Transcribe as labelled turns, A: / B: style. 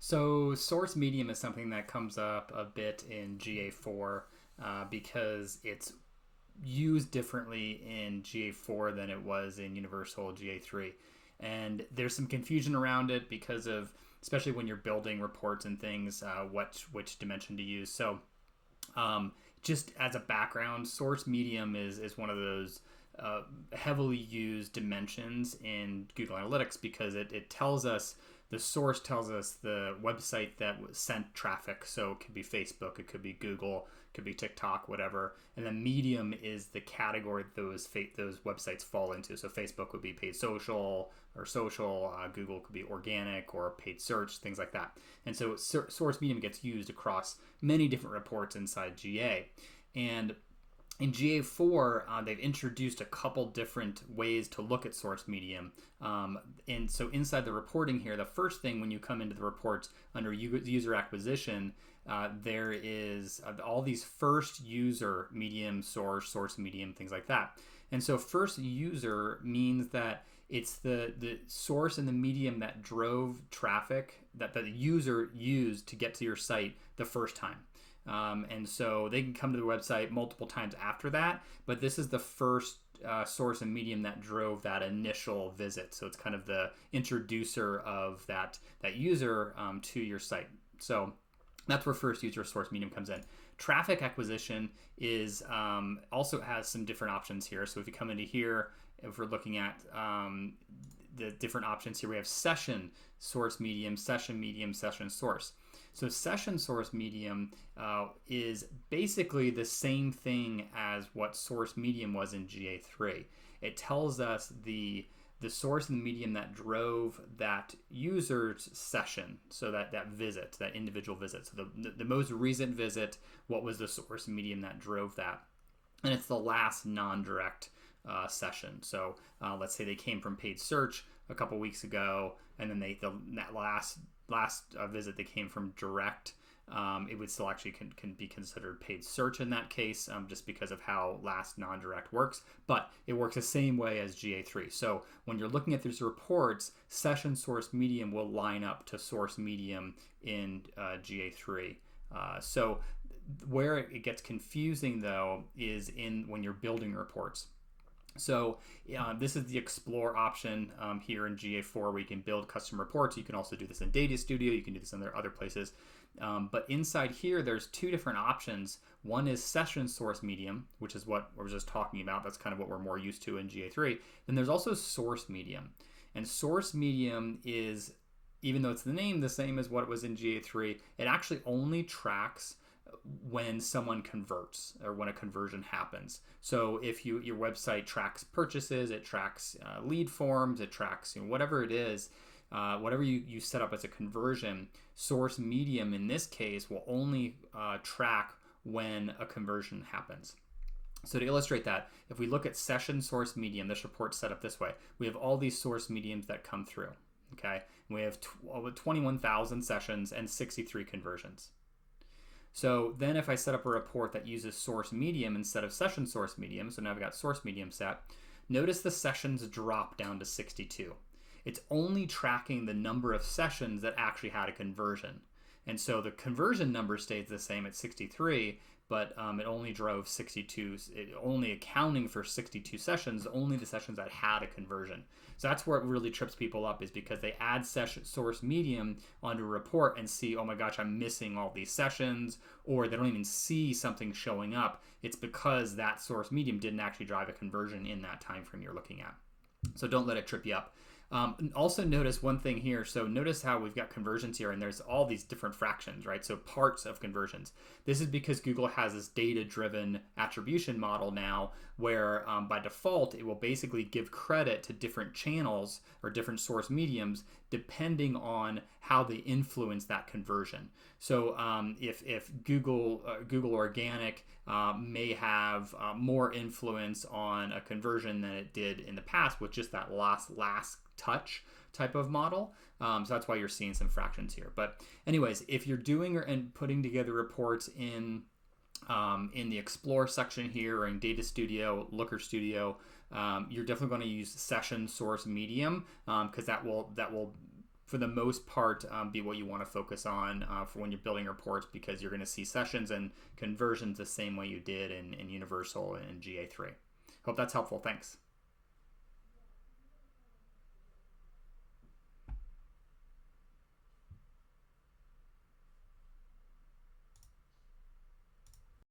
A: So source medium is something that comes up a bit in GA4 because it's used differently in GA4 than it was in Universal GA3. And there's some confusion around it because of, especially when you're building reports and things, which dimension to use. So just as a background, source medium is one of those heavily used dimensions in Google Analytics because it tells us, the source tells us the website that sent traffic. So it could be Facebook, it could be Google, it could be TikTok, whatever. And then medium is the category those websites fall into. So Facebook would be paid social or social, Google could be organic or paid search, things like that. And so source medium gets used across many different reports inside GA. And in GA4, they've introduced a couple different ways to look at source medium. And so inside the reporting here, the first thing when you come into the reports under user acquisition, there is all these first user, medium, source medium, things like that. And so first user means that it's the source and the medium that drove traffic that the user used to get to your site the first time. And so they can come to the website multiple times after that, but this is the first source and medium that drove that initial visit. So it's kind of the introducer of that user to your site. So that's where first user source medium comes in. Traffic acquisition is also has some different options here. So if you come into here, if we're looking at the different options here, we have session source medium, session source. So session source medium is basically the same thing as what source medium was in GA3. It tells us the source and the medium that drove that user's session, so that visit, that individual visit. So the most recent visit, what was the source and medium that drove that? And it's the last non-direct session. So let's say they came from paid search a couple weeks ago, and then that last visit they came from direct. It would still actually can be considered paid search in that case, just because of how last non-direct works, but it works the same way as GA3. So when you're looking at these reports, session source medium will line up to source medium in GA3. So where it gets confusing though is when you're building reports. So this is the Explore option here in GA4 where you can build custom reports. You can also do this in Data Studio. You can do this in other places. But inside here, there's two different options. One is session source medium, which is what we're just talking about. That's kind of what we're more used to in GA3. Then there's also source medium. And source medium is, even though it's the name the same as what it was in GA3, it actually only tracks when someone converts or when a conversion happens. So if your website tracks purchases, it tracks lead forms, it tracks whatever it is, whatever you set up as a conversion, source medium in this case will only track when a conversion happens. So to illustrate that, if we look at session source medium, this report's set up this way. We have all these source mediums that come through. Okay, we have 21,000 sessions and 63 conversions. So then if I set up a report that uses source medium instead of session source medium, so now I've got source medium set, notice the sessions drop down to 62. It's only tracking the number of sessions that actually had a conversion. And so the conversion number stays the same at 63, but it only drove 62, only accounting for 62 sessions, only the sessions that had a conversion. So that's where it really trips people up, is because they add session source medium onto a report and see, oh my gosh, I'm missing all these sessions, or they don't even see something showing up. It's because that source medium didn't actually drive a conversion in that time frame you're looking at. So don't let it trip you up. Also notice one thing here. So notice how we've got conversions here, and there's all these different fractions, right? So parts of conversions. This is because Google has this data-driven attribution model now where by default, it will basically give credit to different channels or different source mediums depending on how they influence that conversion. So if Google Organic may have more influence on a conversion than it did in the past with just that last touch type of model. So that's why you're seeing some fractions here. But anyways, if you're doing and putting together reports in the Explore section here or in Data Studio, Looker Studio, you're definitely going to use session source medium because that will for the most part, be what you want to focus on for when you're building reports, because you're going to see sessions and conversions the same way you did in Universal and GA3. Hope that's helpful. Thanks.